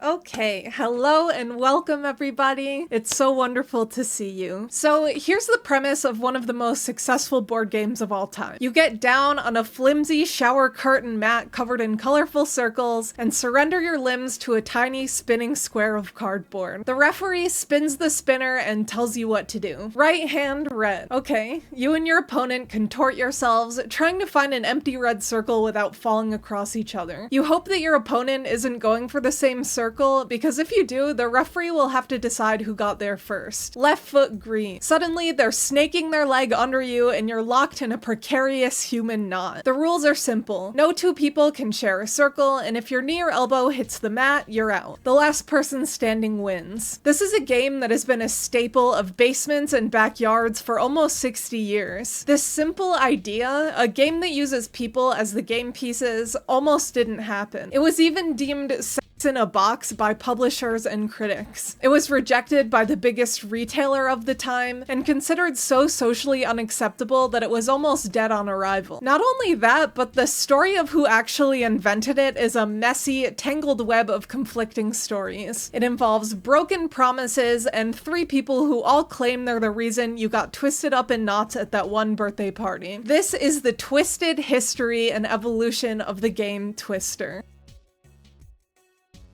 Okay, hello and welcome everybody. It's so wonderful to see you. So here's the premise of one of the most successful board games of all time. You get down on a flimsy shower curtain mat covered in colorful circles and surrender your limbs to a tiny spinning square of cardboard. The referee spins the spinner and tells you what to do. Right hand red. Okay, you and your opponent contort yourselves, trying to find an empty red circle without falling across each other. You hope that your opponent isn't going for the same circle, because if you do, the referee will have to decide who got there first. Left foot green. Suddenly, they're snaking their leg under you and you're locked in a precarious human knot. The rules are simple. No two people can share a circle, and if your knee or elbow hits the mat, you're out. The last person standing wins. This is a game that has been a staple of basements and backyards for almost 60 years. This simple idea, a game that uses people as the game pieces, almost didn't happen. It was even deemed in a box by publishers and critics. It was rejected by the biggest retailer of the time and considered so socially unacceptable that it was almost dead on arrival. Not only that, but the story of who actually invented it is a messy, tangled web of conflicting stories. It involves broken promises and three people who all claim they're the reason you got twisted up in knots at that one birthday party. This is the twisted history and evolution of the game Twister.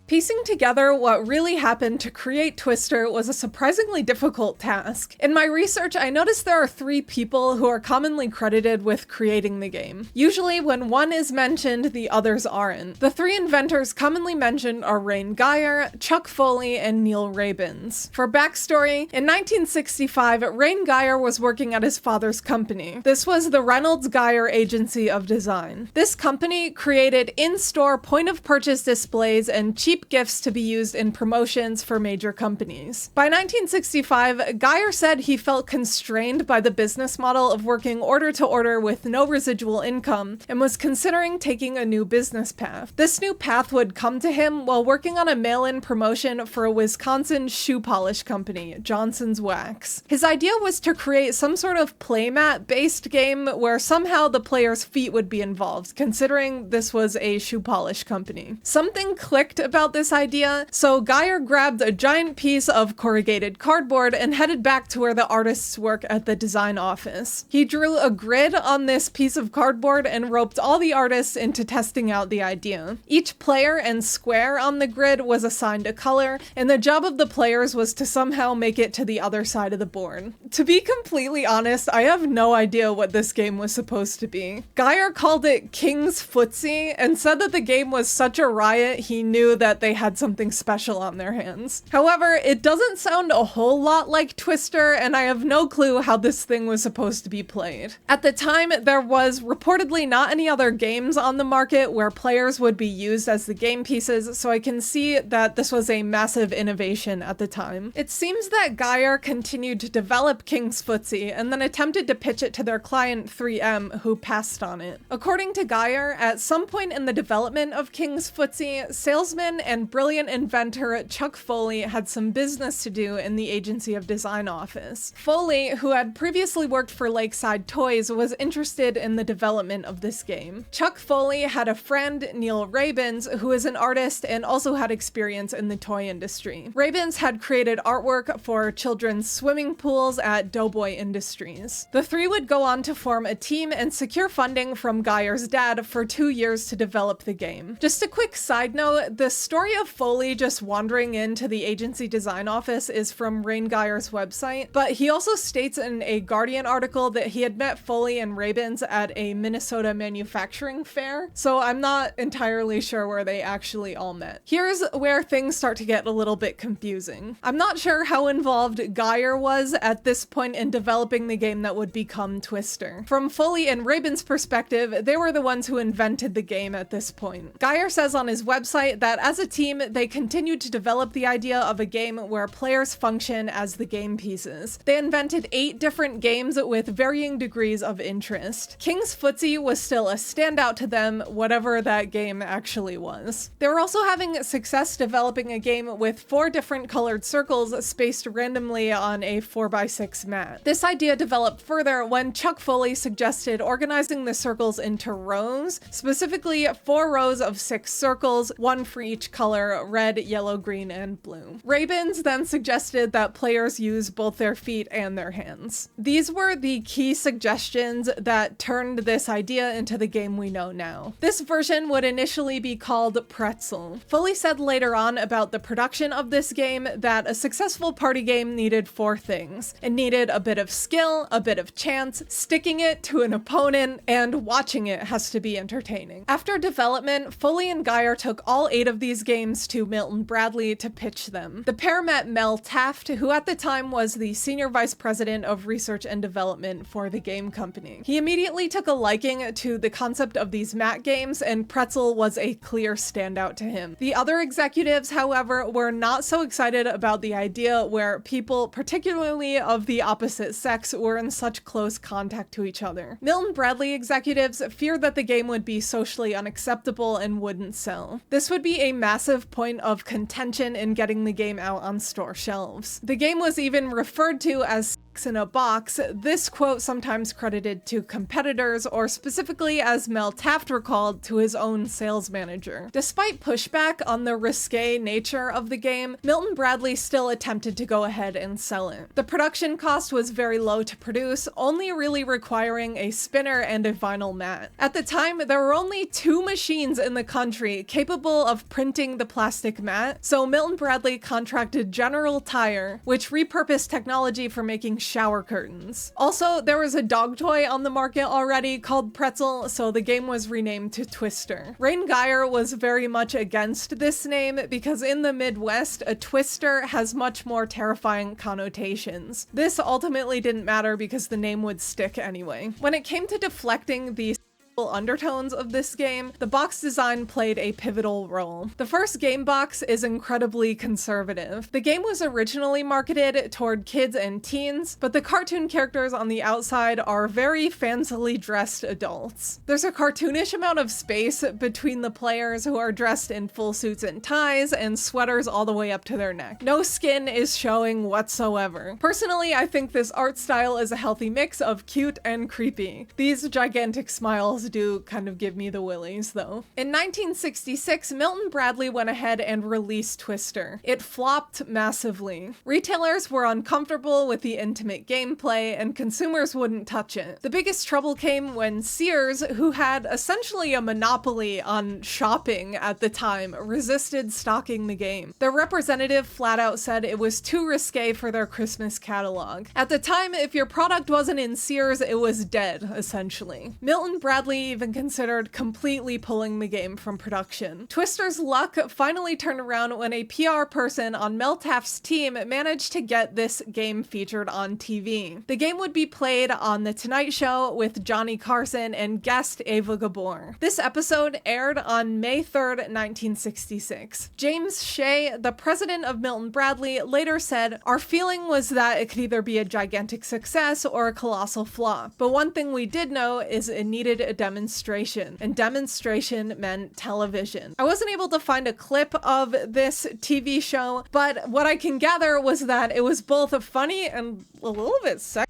Piecing together what really happened to create Twister was a surprisingly difficult task. In my research, I noticed there are three people who are commonly credited with creating the game. Usually when one is mentioned, the others aren't. The three inventors commonly mentioned are Rain Geyer, Chuck Foley, and Neil Rabins. For backstory, in 1965, Rain Geyer was working at his father's company. This was the Reynolds Geyer Agency of Design. This company created in-store point-of-purchase displays and cheap gifts to be used in promotions for major companies. By 1965, Geyer said he felt constrained by the business model of working order to order with no residual income and was considering taking a new business path. This new path would come to him while working on a mail-in promotion for a Wisconsin shoe polish company, Johnson's Wax. His idea was to create some sort of playmat-based game where somehow the player's feet would be involved, considering this was a shoe polish company. Something clicked about this idea, so Geyer grabbed a giant piece of corrugated cardboard and headed back to where the artists work at the design office. He drew a grid on this piece of cardboard and roped all the artists into testing out the idea. Each player and square on the grid was assigned a color, and the job of the players was to somehow make it to the other side of the board. To be completely honest, I have no idea what this game was supposed to be. Geyer called it King's Footsie and said that the game was such a riot he knew that they had something special on their hands. However, it doesn't sound a whole lot like Twister, and I have no clue how this thing was supposed to be played. At the time, there was reportedly not any other games on the market where players would be used as the game pieces, so I can see that this was a massive innovation at the time. It seems that Geyer continued to develop King's Footsie and then attempted to pitch it to their client 3M, who passed on it. According to Geyer, at some point in the development of King's Footsie, salesmen and brilliant inventor Chuck Foley had some business to do in the Agency of Design office. Foley, who had previously worked for Lakeside Toys, was interested in the development of this game. Chuck Foley had a friend, Neil Rabins, who is an artist and also had experience in the toy industry. Rabins had created artwork for children's swimming pools at Doughboy Industries. The three would go on to form a team and secure funding from Geyer's dad for 2 years to develop the game. Just a quick side note, the story of Foley just wandering into the agency design office is from Rain Geyer's website, but he also states in a Guardian article that he had met Foley and Rabins at a Minnesota manufacturing fair, so I'm not entirely sure where they actually all met. Here's where things start to get a little bit confusing. I'm not sure how involved Geyer was at this point in developing the game that would become Twister. From Foley and Rabins' perspective, they were the ones who invented the game at this point. Geyer says on his website that as a team, they continued to develop the idea of a game where players function as the game pieces. They invented 8 different games with varying degrees of interest. King's Footsie was still a standout to them, whatever that game actually was. They were also having success developing a game with 4 different colored circles spaced randomly on a 4x6 mat. This idea developed further when Chuck Foley suggested organizing the circles into rows, specifically 4 rows of 6 circles, 1 for each color, red, yellow, green, and blue. Rabins then suggested that players use both their feet and their hands. These were the key suggestions that turned this idea into the game we know now. This version would initially be called Pretzel. Foley said later on about the production of this game that a successful party game needed 4 things. It needed a bit of skill, a bit of chance, sticking it to an opponent, and watching it has to be entertaining. After development, Foley and Geyer took all 8 of these games to Milton Bradley to pitch them. The pair met Mel Taft, who at the time was the Senior Vice President of Research and Development for the game company. He immediately took a liking to the concept of these mat games, and Pretzel was a clear standout to him. The other executives, however, were not so excited about the idea where people, particularly of the opposite sex, were in such close contact to each other. Milton Bradley executives feared that the game would be socially unacceptable and wouldn't sell. This would be a massive point of contention in getting the game out on store shelves. The game was even referred to as in a box, this quote sometimes credited to competitors, or specifically as Mel Taft recalled to his own sales manager. Despite pushback on the risque nature of the game, Milton Bradley still attempted to go ahead and sell it. The production cost was very low to produce, only really requiring a spinner and a vinyl mat. At the time, there were only 2 machines in the country capable of printing the plastic mat, so Milton Bradley contracted General Tire, which repurposed technology for making shower curtains. Also, there was a dog toy on the market already called Pretzel, so the game was renamed to Twister. Rain Geyer was very much against this name because in the Midwest, a twister has much more terrifying connotations. This ultimately didn't matter because the name would stick anyway. When it came to deflecting the undertones of this game, the box design played a pivotal role. The first game box is incredibly conservative. The game was originally marketed toward kids and teens, but the cartoon characters on the outside are very fancily dressed adults. There's a cartoonish amount of space between the players, who are dressed in full suits and ties and sweaters all the way up to their neck. No skin is showing whatsoever. Personally, I think this art style is a healthy mix of cute and creepy. These gigantic smiles do kind of give me the willies, though. In 1966, Milton Bradley went ahead and released Twister. It flopped massively. Retailers were uncomfortable with the intimate gameplay, and consumers wouldn't touch it. The biggest trouble came when Sears, who had essentially a monopoly on shopping at the time, resisted stocking the game. Their representative flat out said it was too risque for their Christmas catalog. At the time, if your product wasn't in Sears, it was dead, essentially. Milton Bradley even considered completely pulling the game from production. Twister's luck finally turned around when a PR person on Mel Taft's team managed to get this game featured on TV. The game would be played on The Tonight Show with Johnny Carson and guest Ava Gabor. This episode aired on May 3rd, 1966. James Shea, the president of Milton Bradley, later said, "Our feeling was that it could either be a gigantic success or a colossal flop. But one thing we did know is it needed a demonstration, and demonstration meant television." I wasn't able to find a clip of this TV show, but what I can gather was that it was both funny and a little bit sexy.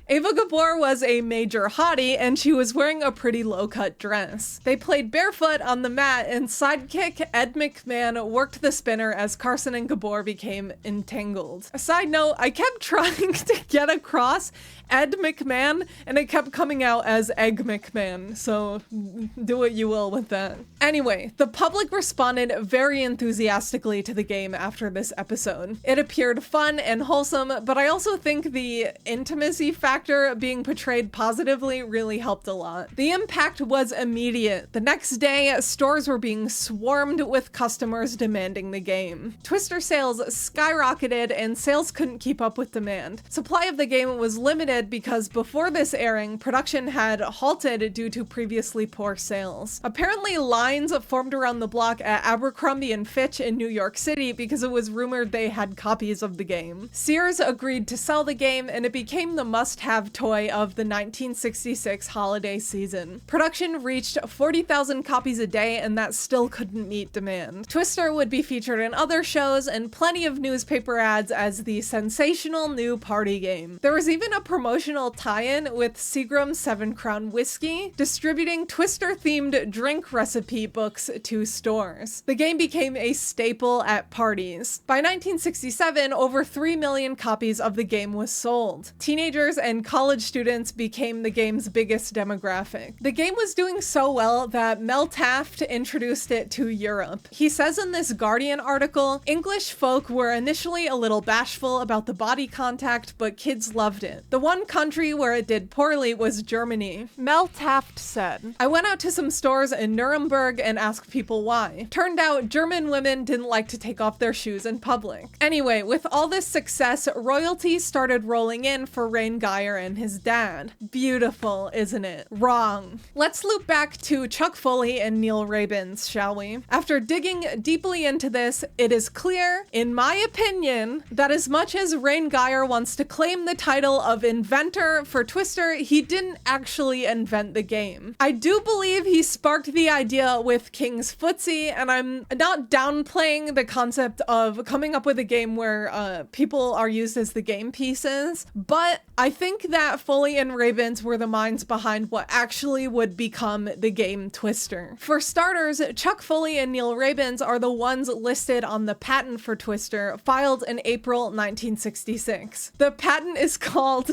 Ava Gabor was a major hottie, and she was wearing a pretty low-cut dress. They played barefoot on the mat, and sidekick Ed McMahon worked the spinner as Carson and Gabor became entangled. A side note, I kept trying to get across Ed McMahon, and it kept coming out as Egg McMahon, so do what you will with that. Anyway, the public responded very enthusiastically to the game after this episode. It appeared fun and wholesome, but I also think the intimacy factor being portrayed positively really helped a lot. The impact was immediate. The next day, stores were being swarmed with customers demanding the game. Twister sales skyrocketed, and sales couldn't keep up with demand. Supply of the game was limited because before this airing, production had halted due to previously poor sales. Apparently, lines formed around the block at Abercrombie & Fitch in New York City because it was rumored they had copies of the game. Sears agreed to sell the game, and it became the must-have toy of the 1966 holiday season. Production reached 40,000 copies a day, and that still couldn't meet demand. Twister would be featured in other shows and plenty of newspaper ads as the sensational new party game. There was even a promotional tie-in with Seagram 7 Crown Whiskey, distributing Twister-themed drink recipe books to stores. The game became a staple at parties. By 1967, over 3 million copies of the game was sold. Teenagers and college students became the game's biggest demographic. The game was doing so well that Mel Taft introduced it to Europe. He says in this Guardian article, English folk were initially a little bashful about the body contact, but kids loved it. The one country where it did poorly was Germany. Mel Taft said, I went out to some stores in Nuremberg and asked people why. Turned out German women didn't like to take off their shoes in public. Anyway, with all this success, royalties started rolling in for Rain Geyer and his dad. Beautiful, isn't it? Wrong. Let's loop back to Chuck Foley and Neil Rabins, shall we? After digging deeply into this, it is clear, in my opinion, that as much as Rain Geyer wants to claim the title of inventor for Twister, he didn't actually invent the game. I do believe he sparked the idea with King's Footsie, and I'm not downplaying the concept of coming up with a game where people are used as the game pieces, but I think that Foley and Rabins were the minds behind what actually would become the game Twister. For starters, Chuck Foley and Neil Rabins are the ones listed on the patent for Twister, filed in April 1966. The patent is called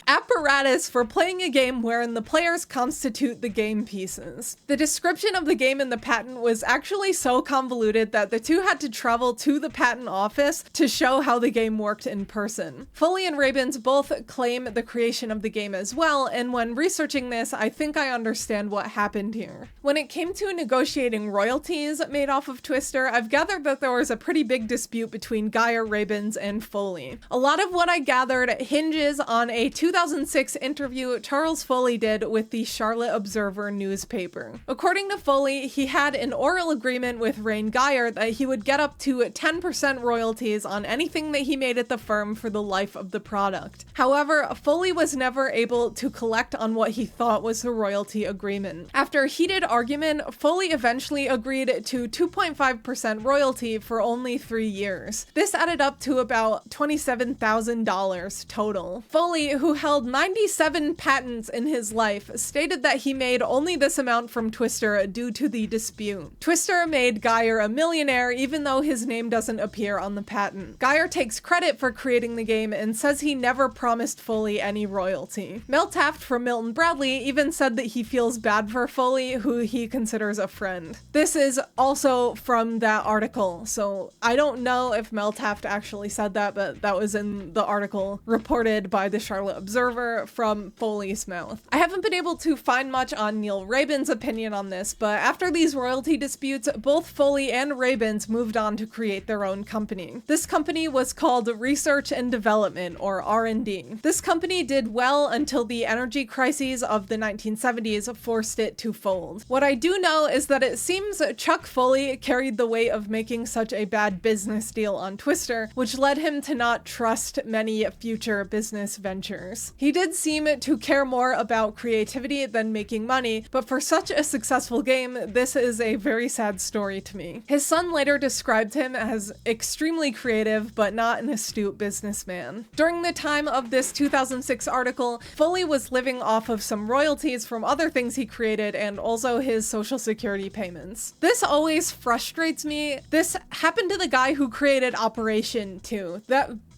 Apparatus for playing a game wherein the players constitute the game pieces. The description of the game in the patent was actually so convoluted that the two had to travel to the patent office to show how the game worked in person. Foley and Rabins both claim the creation of the game as well, and when researching this, I think I understand what happened here. When it came to negotiating royalties made off of Twister, I've gathered that there was a pretty big dispute between Geyer, Rabins, and Foley. A lot of what I gathered hinges on a 2006 interview Charles Foley did with the Charlotte Observer newspaper. According to Foley, he had an oral agreement with Rain Geyer that he would get up to 10% royalties on anything that he made at the firm for the life of the product. However, Foley was never able to collect on what he thought was the royalty agreement. After a heated argument, Foley eventually agreed to 2.5% royalty for only 3 years. This added up to about $27,000 total. Foley, who held 97 patents in his life, stated that he made only this amount from Twister due to the dispute. Twister made Geyer a millionaire even though his name doesn't appear on the patent. Geyer takes credit for creating the game and says he never promised Foley any royalty. Mel Taft from Milton Bradley even said that he feels bad for Foley, who he considers a friend. This is also from that article, so I don't know if Mel Taft actually said that, but that was in the article reported by the Charlotte Observer from Foley's mouth. I haven't been able to find much on Neil Rabins' opinion on this, but after these royalty disputes, both Foley and Rabins moved on to create their own company. This company was called Research and Development, or R&D. This company did well until the energy crises of the 1970s forced it to fold. What I do know is that it seems Chuck Foley carried the weight of making such a bad business deal on Twister, which led him to not trust many future business ventures. He did seem to care more about creativity than making money, but for such a successful game, this is a very sad story to me. His son later described him as extremely creative, but not an astute businessman. During the time of this 2006 article, Foley was living off of some royalties from other things he created and also his social security payments. This always frustrates me. This happened to the guy who created Operation too.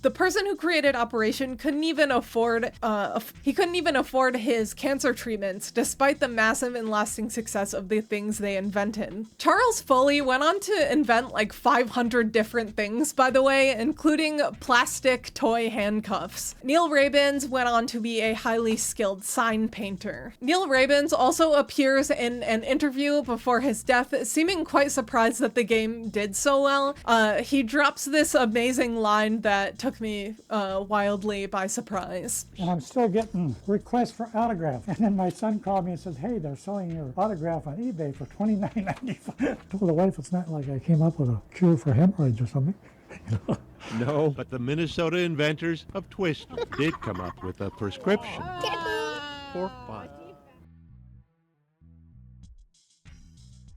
The person who created Operation couldn't even afford his cancer treatments despite the massive and lasting success of the things they invented. Charles Foley went on to invent like 500 different things, by the way, including plastic toy handcuffs. Neil Rabins went on to be a highly skilled sign painter. Neil Rabins also appears in an interview before his death, seeming quite surprised that the game did so well. He drops this amazing line that took me wildly by surprise. And I'm still getting requests for autographs. And then my son called me and said, hey, they're selling your autograph on eBay for $29.95. I told the wife it's not like I came up with a cure for hemorrhoids or something. No, but the Minnesota inventors of Twist did come up with a prescription for fun.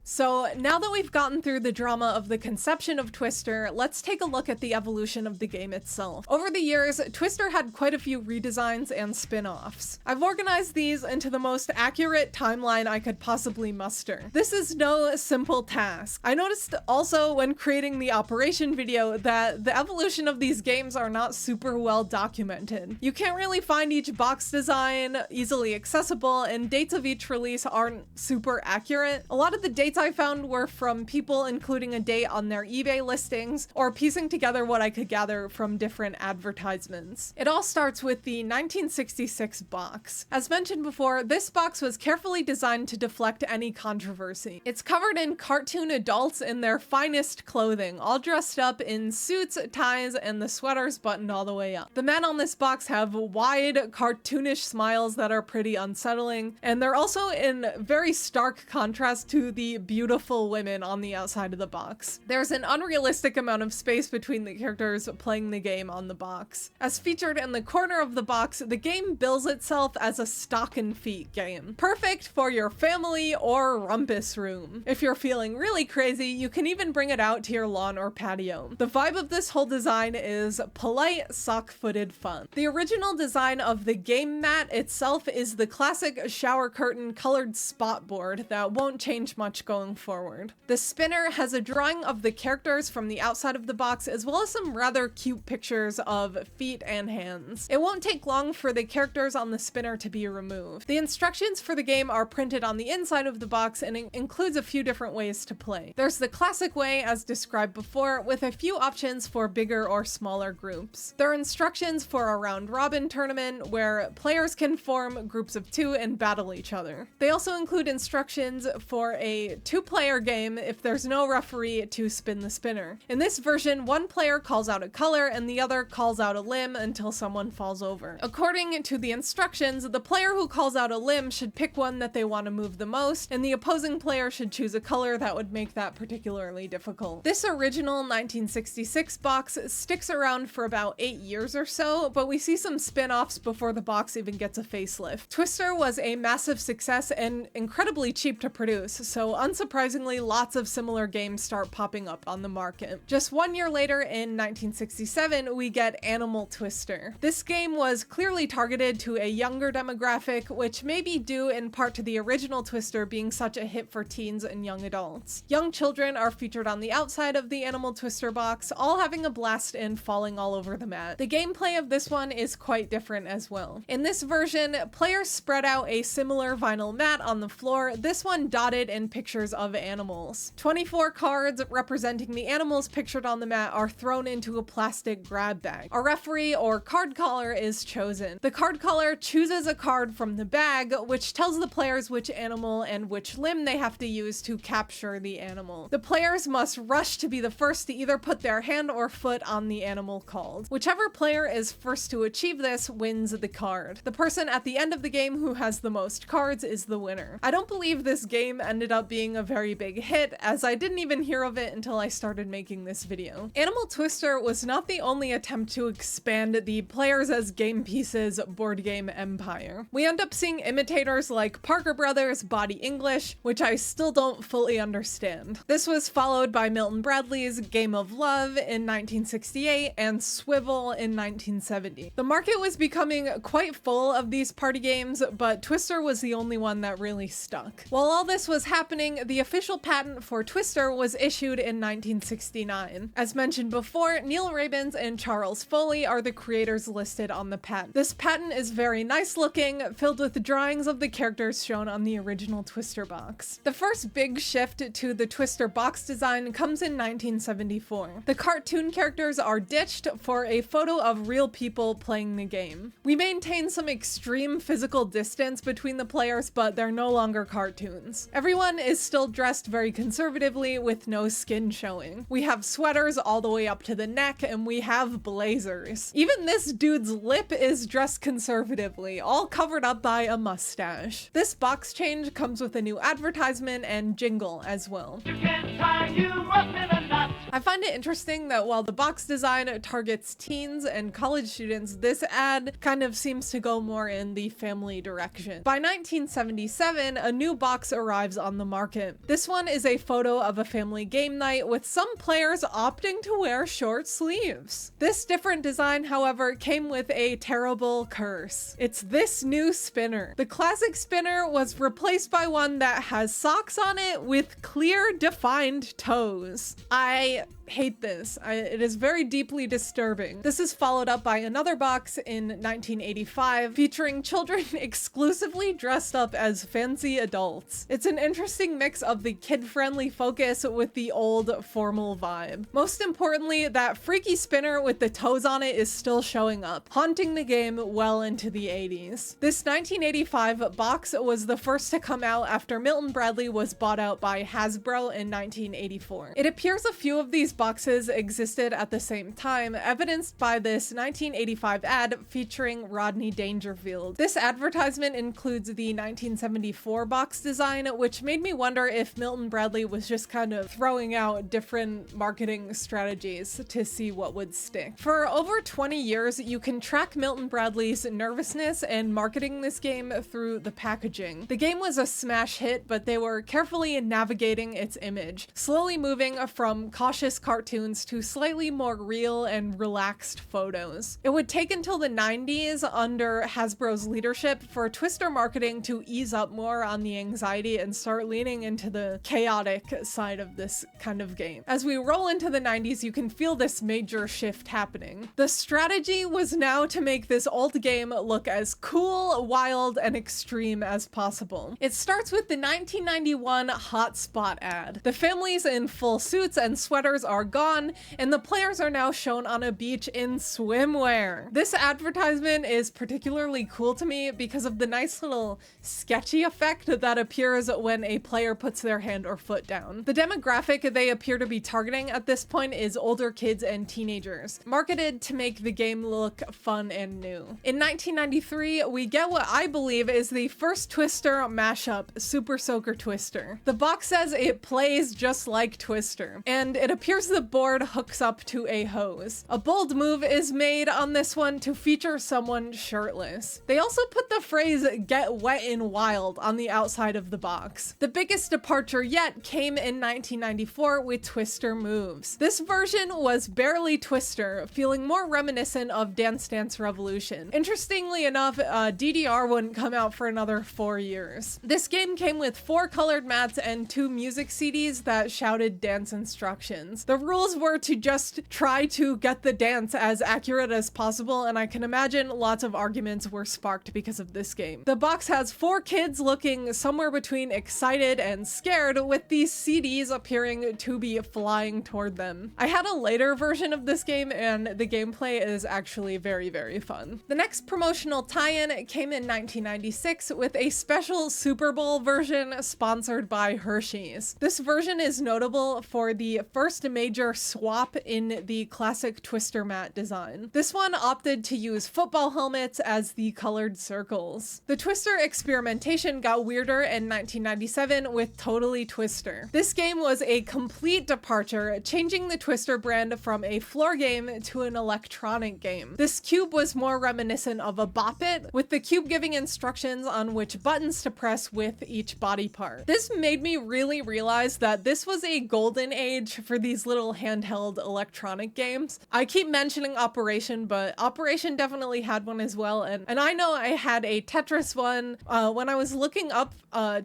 So now that we've gotten through the drama of the conception of Twister, let's take a look at the evolution of the game itself. Over the years, Twister had quite a few redesigns and spin-offs. I've organized these into the most accurate timeline I could possibly muster. This is no simple task. I noticed also when creating the operation video that the evolution of these games are not super well documented. You can't really find each box design easily accessible, and dates of each release aren't super accurate. A lot of the dates I found were from people including a date on their eBay listings or piecing together what I could gather from different advertisements. It all starts with the 1966 box. As mentioned before, this box was carefully designed to deflect any controversy. It's covered in cartoon adults in their finest clothing, all dressed up in suits, ties, and the sweaters buttoned all the way up. The men on this box have wide, cartoonish smiles that are pretty unsettling, and they're also in very stark contrast to the beautiful women on the outside of the box. There's an unrealistic amount of space between the characters playing the game on the box. As featured in the corner of the box, the game bills itself as a stock and feet game. Perfect for your family or rumpus room. If you're feeling really crazy, you can even bring it out to your lawn or patio. The vibe of this whole design is polite, sock-footed fun. The original design of the game mat itself is the classic shower curtain colored spot board that won't change much going forward. The spinner has a drawing of the characters from the outside of the box, as well as some rather cute pictures of feet and hands. It won't take long for the characters on the spinner to be removed. The instructions for the game are printed on the inside of the box, and it includes a few different ways to play. There's the classic way, as described before, with a few options for bigger or smaller groups. There are instructions for a round robin tournament where players can form groups of 2 and battle each other. They also include instructions for a 2-player game if there's no referee to spin the spinner. In this version, one player calls out a color and the other calls out a limb until someone falls over. According to the instructions, the player who calls out a limb should pick one that they want to move the most, and the opposing player should choose a color that would make that particularly difficult. This original 1966 box sticks around for about 8 years or so, but we see some spin-offs before the box even gets a facelift. Twister was a massive success and incredibly cheap to produce, so unsurprisingly, lots of similar games start popping up on the market. Just 1 year later, in 1967, we get Animal Twister. This game was clearly targeted to a younger demographic, which may be due in part to the original Twister being such a hit for teens and young adults. Young children are featured on the outside of the Animal Twister box, all having a blast and falling all over the mat. The gameplay of this one is quite different as well. In this version, players spread out a similar vinyl mat on the floor, this one dotted in pictures of animals. 24 cards representing the animals pictured on the mat are thrown into a plastic grab bag. A referee or card caller is chosen. The card caller chooses a card from the bag, which tells the players which animal and which limb they have to use to capture the animal. The players must rush to be the first to either put their hand or foot on the animal called. Whichever player is first to achieve this wins the card. The person at the end of the game who has the most cards is the winner. I don't believe this game ended up being a very big hit, as I didn't even hear of it until I started making this video. Animal Twister was not the only attempt to expand the players as game pieces board game empire. We end up seeing imitators like Parker Brothers' Body English, which I still don't fully understand. This was followed by Milton Bradley's Game of Love in 1968 and Swivel in 1970. The market was becoming quite full of these party games, but Twister was the only one that really stuck. While all this was happening, the official patent for Twister was issued in 1969. As mentioned before, Neil Rabins and Charles Foley are the creators listed on the patent. This patent is very nice looking, filled with drawings of the characters shown on the original Twister box. The first big shift to the Twister box design comes in 1974. The cartoon characters are ditched for a photo of real people playing the game. We maintain some extreme physical distance between the players, but they're no longer cartoons. Everyone is still dressed very conservatively with no skin showing. We have sweaters all the way up to the neck, and we have blazers. Even this dude's lip is dressed conservatively, all covered up by a mustache. This box change comes with a new advertisement and jingle as well. You can't tie you up in a knot. I find it interesting that while the box design targets teens and college students, this ad kind of seems to go more in the family direction. By 1977, a new box arrives on the market. This one is a photo of a family game night with some players opting to wear short sleeves. This different design, however, came with a terrible curse. It's this new spinner. The classic spinner was replaced by one that has socks on it with clear defined toes. I hate this. It is very deeply disturbing. This is followed up by another box in 1985 featuring children exclusively dressed up as fancy adults. It's an interesting mix of the kid-friendly focus with the old formal vibe. Most importantly, that freaky spinner with the toes on it is still showing up, haunting the game well into the 80s. This 1985 box was the first to come out after Milton Bradley was bought out by Hasbro in 1984. It appears a few of these boxes existed at the same time, evidenced by this 1985 ad featuring Rodney Dangerfield. This advertisement includes the 1974 box design, which made me wonder if Milton Bradley was just kind of throwing out different marketing strategies to see what would stick. For over 20 years, you can track Milton Bradley's nervousness and marketing this game through the packaging. The game was a smash hit, but they were carefully navigating its image, slowly moving from cautious cartoons to slightly more real and relaxed photos. It would take until the 90s under Hasbro's leadership for Twister marketing to ease up more on the anxiety and start leaning into the chaotic side of this kind of game. As we roll into the 90s, you can feel this major shift happening. The strategy was now to make this old game look as cool, wild, and extreme as possible. It starts with the 1991 Hotspot ad. The families in full suits and sweaters are gone, and the players are now shown on a beach in swimwear. This advertisement is particularly cool to me because of the nice little sketchy effect that appears when a player puts their hand or foot down. The demographic they appear to be targeting at this point is older kids and teenagers, marketed to make the game look fun and new. In 1993, we get what I believe is the first Twister mashup, Super Soaker Twister. The box says it plays just like Twister, and it appears the board hooks up to a hose. A bold move is made on this one to feature someone shirtless. They also put the phrase "get wet and wild" on the outside of the box. The biggest departure yet came in 1994 with Twister Moves. This version was barely Twister, feeling more reminiscent of Dance Dance Revolution. Interestingly enough, DDR wouldn't come out for another 4 years. This game came with 4 colored mats and 2 music CDs that shouted dance instructions. The rules were to just try to get the dance as accurate as possible, and I can imagine lots of arguments were sparked because of this game. The box has 4 kids looking somewhere between excited and scared, with these CDs appearing to be flying toward them. I had a later version of this game, and the gameplay is actually very, very fun. The next promotional tie-in came in 1996 with a special Super Bowl version sponsored by Hershey's. This version is notable for the first major swap in the classic Twister mat design. This one opted to use football helmets as the colored circles. The Twister experimentation got weirder in 1997 with Totally Twister. This game was a complete departure, changing the Twister brand from a floor game to an electronic game. This cube was more reminiscent of a Bop It, with the cube giving instructions on which buttons to press with each body part. This made me really realize that this was a golden age for these little handheld electronic games. I keep mentioning Operation, but Operation definitely had one as well, and I know I had a Tetris one. When I was looking up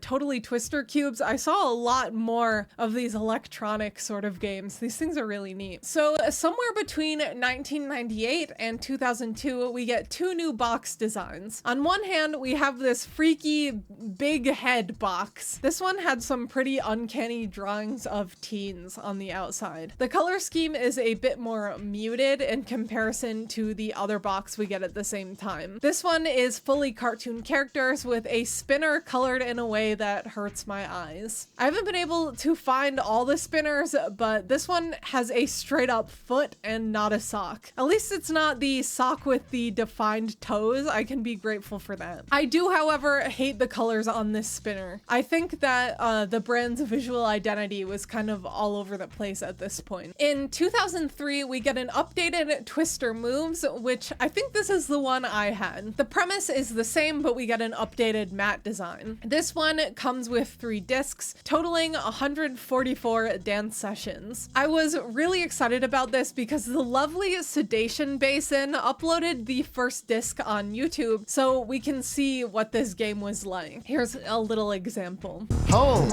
Totally Twister cubes, I saw a lot more of these electronic sort of games. These things are really neat. So somewhere between 1998 and 2002, we get 2 new box designs. On one hand, we have this freaky big head box. This one had some pretty uncanny drawings of teens on the outside. The color scheme is a bit more muted in comparison to the other box we get at the same time. This one is fully cartoon characters with a spinner colored in a way that hurts my eyes. I haven't been able to find all the spinners, but this one has a straight up foot and not a sock. At least it's not the sock with the defined toes. I can be grateful for that. I do, however, hate the colors on this spinner. I think that the brand's visual identity was kind of all over the place series at this point. In 2003, we get an updated Twister Moves, which I think this is the one I had. The premise is the same, but we get an updated matte design. This one comes with 3 discs, totaling 144 dance sessions. I was really excited about this because the lovely Sedation Basin uploaded the first disc on YouTube, so we can see what this game was like. Here's a little example. Home.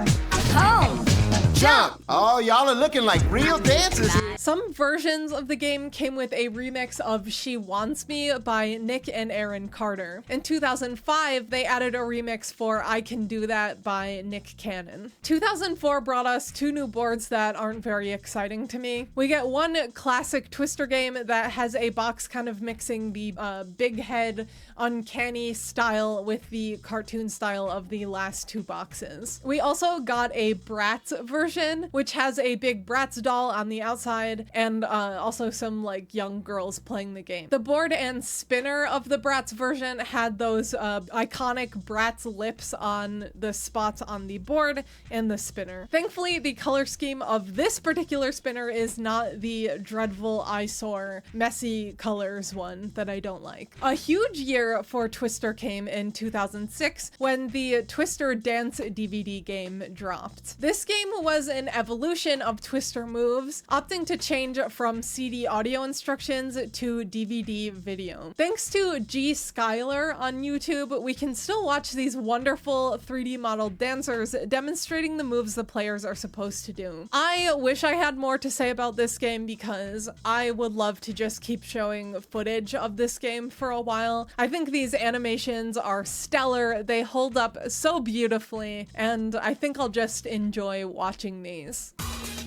Home. Jump. Oh, y'all are looking like real dancers. Some versions of the game came with a remix of She Wants Me by Nick and Aaron Carter. In 2005, they added a remix for I Can Do That by Nick Cannon. 2004 brought us 2 new boards that aren't very exciting to me. We get one classic Twister game that has a box kind of mixing the big head, uncanny style with the cartoon style of the last 2 boxes. We also got a Bratz version, which has a big Bratz doll on the outside and also some like young girls playing the game. The board and spinner of the Bratz version had those iconic Bratz lips on the spots on the board and the spinner. Thankfully, the color scheme of this particular spinner is not the dreadful eyesore messy colors one that I don't like. A huge year for Twister came in 2006 when the Twister Dance DVD game dropped. This game was an evolution of Twister Moves, opting to change from CD audio instructions to DVD video. Thanks to G. Skylar on YouTube, we can still watch these wonderful 3D modeled dancers demonstrating the moves the players are supposed to do. I wish I had more to say about this game because I would love to just keep showing footage of this game for a while. I think these animations are stellar, they hold up so beautifully, and I think I'll just enjoy watching these.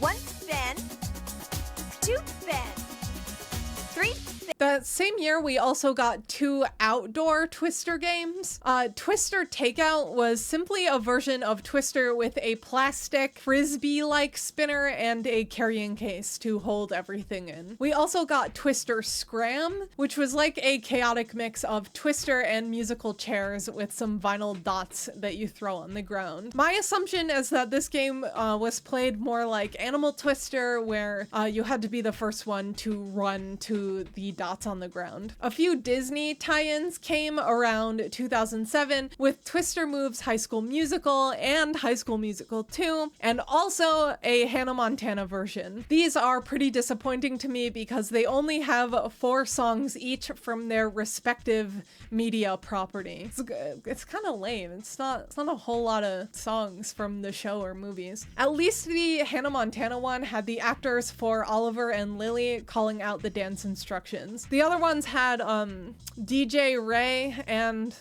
1 spin, 2 spin, 3 spin. That same year, we also got 2 outdoor Twister games. Twister Takeout was simply a version of Twister with a plastic frisbee-like spinner and a carrying case to hold everything in. We also got Twister Scram, which was like a chaotic mix of Twister and musical chairs with some vinyl dots that you throw on the ground. My assumption is that this game was played more like Animal Twister, where you had to be the first one to run to the dots on the ground. A few Disney tie-ins came around 2007 with Twister Moves High School Musical and High School Musical 2, and also a Hannah Montana version. These are pretty disappointing to me because they only have 4 songs each from their respective media property. It's kind of lame. It's not a whole lot of songs from the show or movies. At least the Hannah Montana one had the actors for Oliver and Lily calling out the dance instructions. The other ones had DJ Ray and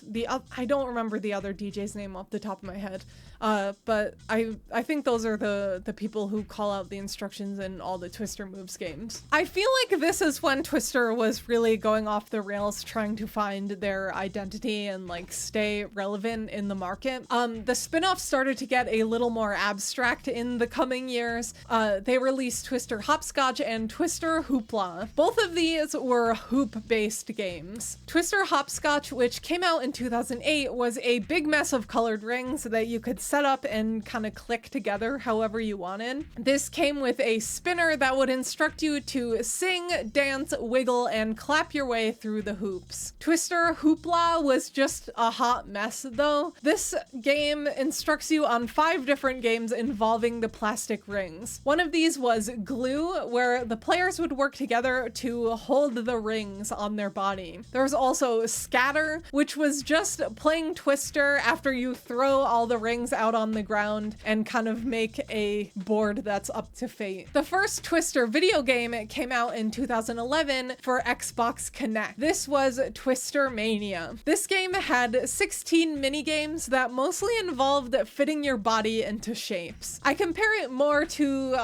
I don't remember the other DJ's name off the top of my head. But I think those are the people who call out the instructions in all the Twister Moves games. I feel like this is when Twister was really going off the rails, trying to find their identity and like stay relevant in the market. The spin-offs started to get a little more abstract in the coming years. They released Twister Hopscotch and Twister Hoopla. Both of these were hoop-based games. Twister Hopscotch, which came out in 2008, was a big mess of colored rings that you could set up and kind of click together however you wanted. This came with a spinner that would instruct you to sing, dance, wiggle, and clap your way through the hoops. Twister Hoopla was just a hot mess though. This game instructs you on 5 different games involving the plastic rings. One of these was Glue, where the players would work together to hold the rings on their body. There was also Scatter, which was just playing Twister after you throw all the rings out on the ground and kind of make a board that's up to fate. The first Twister video game came out in 2011 for Xbox Kinect. This was Twister Mania. This game had 16 mini games that mostly involved fitting your body into shapes. I compare it more to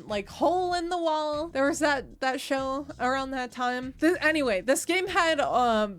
like Hole in the Wall. There was that show around that time. Anyway, this game had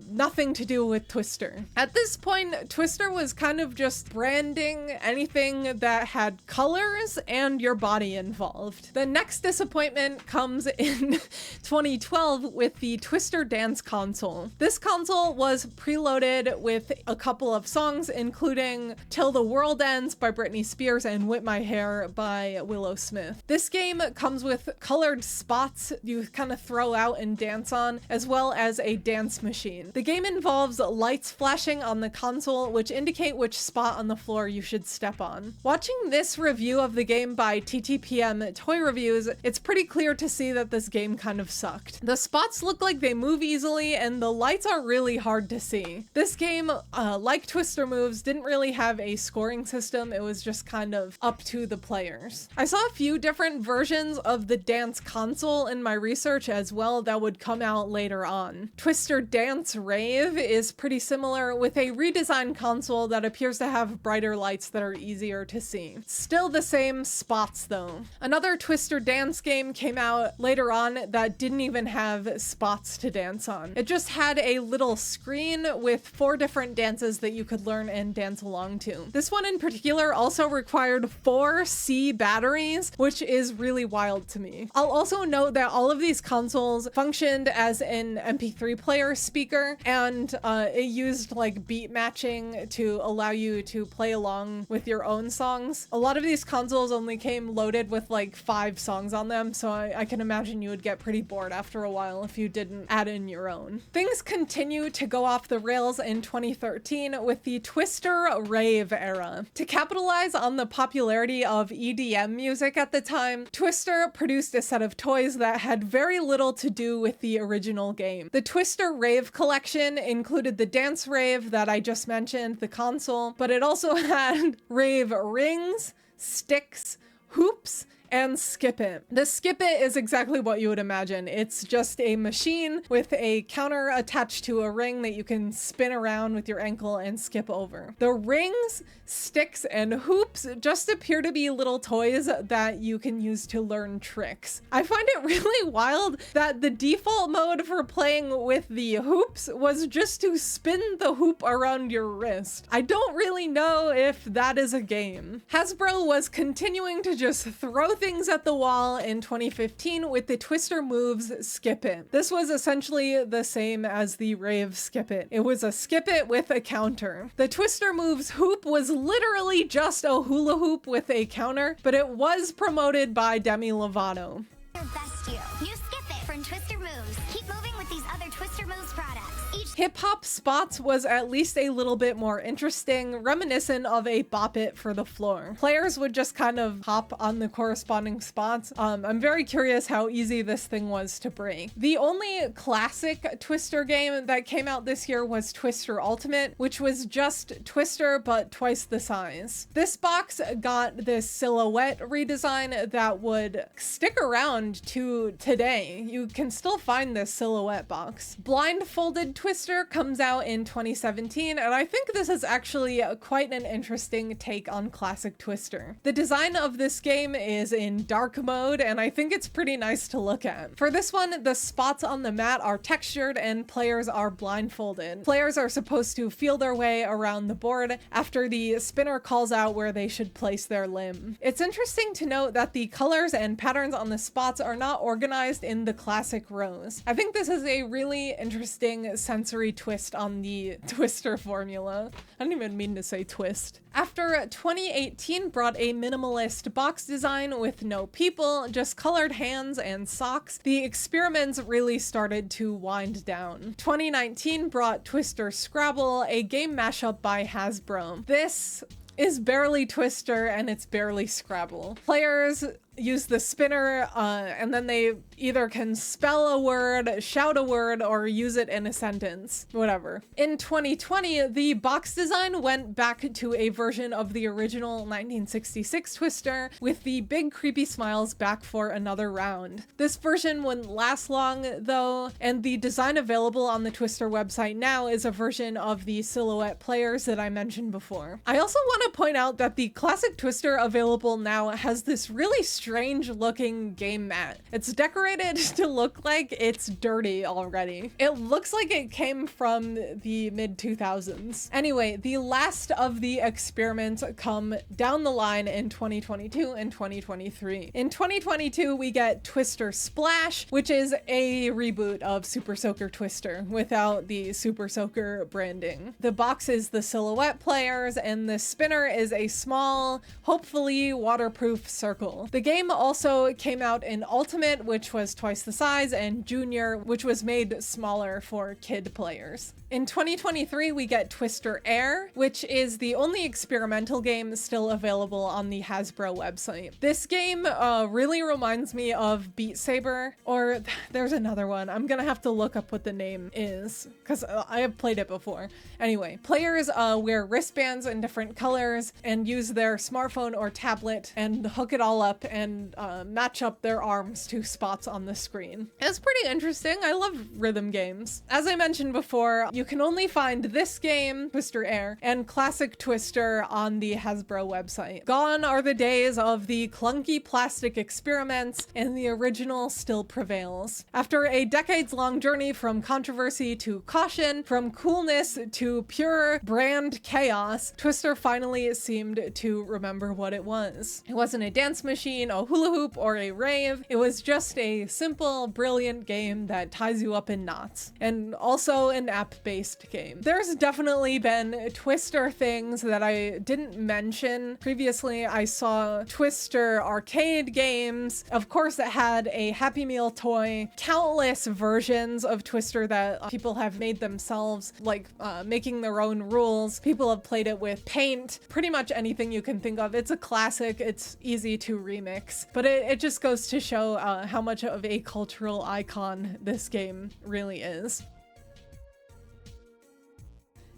nothing to do with Twister. At this point, Twister was kind of just branding anything that had colors and your body involved. The next disappointment comes in 2012 with the Twister Dance console. This console was preloaded with a couple of songs, including Till the World Ends by Britney Spears and Whip My Hair by Willow Smith. This game comes with colored spots you kind of throw out and dance on, as well as a dance machine. The game involves lights flashing on the console, which indicate which spot on the floor you should step on. Watching this review of the game by TTPM Toy Reviews, it's pretty clear to see that this game kind of sucked. The spots look like they move easily, and the lights are really hard to see. This game, like Twister Moves, didn't really have a scoring system. It was just kind of up to the players. I saw a few different versions of the dance console in my research as well that would come out later on. Twister Dance Rave is pretty similar, with a redesigned console that appears to have brighter lights that are easier to see. Still the same spots though. Another Twister Dance game came out later on that didn't even have spots to dance on. It just had a little screen with 4 different dances that you could learn and dance along to. This one in particular also required 4 C batteries, which is really wild to me. I'll also note that all of these consoles functioned as an MP3 player speaker, and it used like beat matching to allow you to play along with your own songs. A lot of these consoles only came loaded with like 5 songs on them, so I can imagine you would get pretty bored after a while if you didn't add in your own. Things continue to go off the rails in 2013 with the Twister Rave era. To capitalize on the popularity of EDM music at the time, Twister produced a set of toys that had very little to do with the original game. The Twister Rave collection included the Dance Rave that I just mentioned, the console, but it also had rave rings, sticks, hoops, and Skip It. The Skip It is exactly what you would imagine. It's just a machine with a counter attached to a ring that you can spin around with your ankle and skip over. The rings, sticks, and hoops just appear to be little toys that you can use to learn tricks. I find it really wild that the default mode for playing with the hoops was just to spin the hoop around your wrist. I don't really know if that is a game. Hasbro was continuing to just throw things at the wall in 2015 with the Twister Moves Skip It. This was essentially the same as the Rave Skip It. It was a skip it with a counter. The Twister Moves hoop was literally just a hula hoop with a counter, but it was promoted by Demi Lovato. Your best you. New Skip It from Twister Moves. Keep moving with these other Twister Moves products. Hip Hop Spots was at least a little bit more interesting, reminiscent of a Bop It for the floor. Players would just kind of hop on the corresponding spots. I'm very curious how easy this thing was to break. The only classic Twister game that came out this year was Twister Ultimate, which was just Twister but twice the size. This box got this silhouette redesign that would stick around to today. You can still find this silhouette box. Blindfolded Twister comes out in 2017, and I think this is actually quite an interesting take on classic Twister. The design of this game is in dark mode, and I think it's pretty nice to look at. For this one, the spots on the mat are textured and players are blindfolded. Players are supposed to feel their way around the board after the spinner calls out where they should place their limb. It's interesting to note that the colors and patterns on the spots are not organized in the classic rows. I think this is a really interesting sensory twist on the Twister formula. I didn't even mean to say twist. After 2018 brought a minimalist box design with no people, just colored hands and socks, the experiments really started to wind down. 2019 brought Twister Scrabble, a game mashup by Hasbro. This is barely Twister and it's barely Scrabble. Players use the spinner and then they either can spell a word, shout a word, or use it in a sentence, whatever. In 2020, the box design went back to a version of the original 1966 Twister with the big creepy smiles back for another round. This version wouldn't last long though, and the design available on the Twister website now is a version of the silhouette players that I mentioned before. I also want to point out that the classic Twister available now has this really strange looking game mat. It's decorated to look like it's dirty already. It looks like it came from the mid 2000s. Anyway, the last of the experiments come down the line in 2022 and 2023. In 2022, we get Twister Splash, which is a reboot of Super Soaker Twister without the Super Soaker branding. The box is the silhouette players, and the spinner is a small, hopefully waterproof circle. The game also came out in Ultimate, which was twice the size, and Junior, which was made smaller for kid players. In 2023, we get Twister Air, which is the only experimental game still available on the Hasbro website. This game really reminds me of Beat Saber, or there's another one. I'm gonna have to look up what the name is, because I have played it before. Anyway, players wear wristbands in different colors and use their smartphone or tablet and hook it all up and match up their arms to spots on the screen. It's pretty interesting. I love rhythm games. As I mentioned before, you can only find this game, Twister Air, and Classic Twister on the Hasbro website. Gone are the days of the clunky plastic experiments, and the original still prevails. After a decades-long journey from controversy to caution, from coolness to pure brand chaos, Twister finally seemed to remember what it was. It wasn't a dance machine, a hula hoop, or a rave. It was just a simple, brilliant game that ties you up in knots, and also an app-based game. There's definitely been Twister things that I didn't mention previously. I saw Twister arcade games. Of course, it had a Happy Meal toy. Countless versions of Twister that people have made themselves, like making their own rules. People have played it with paint. Pretty much anything you can think of. It's a classic. It's easy to remix. But it just goes to show how much of a cultural icon this game really is.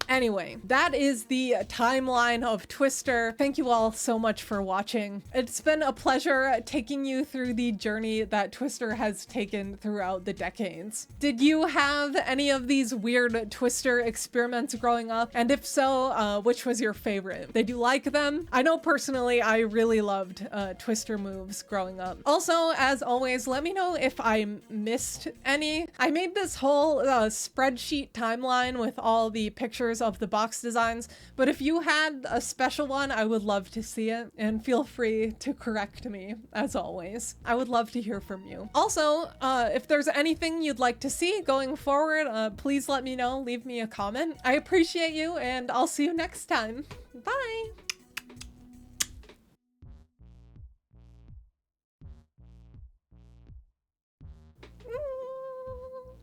Anyway, that is the timeline of Twister. Thank you all so much for watching. It's been a pleasure taking you through the journey that Twister has taken throughout the decades. Did you have any of these weird Twister experiments growing up? And if so, which was your favorite? Did you like them? I know personally I really loved Twister moves growing up. Also, as always, let me know if I missed any. I made this whole spreadsheet timeline with all the pictures of the box designs, but if you had a special one, I would love to see it, and feel free to correct me, as always. I would love to hear from you. Also, if there's anything you'd like to see going forward, please let me know, leave me a comment. I appreciate you, and I'll see you next time. Bye!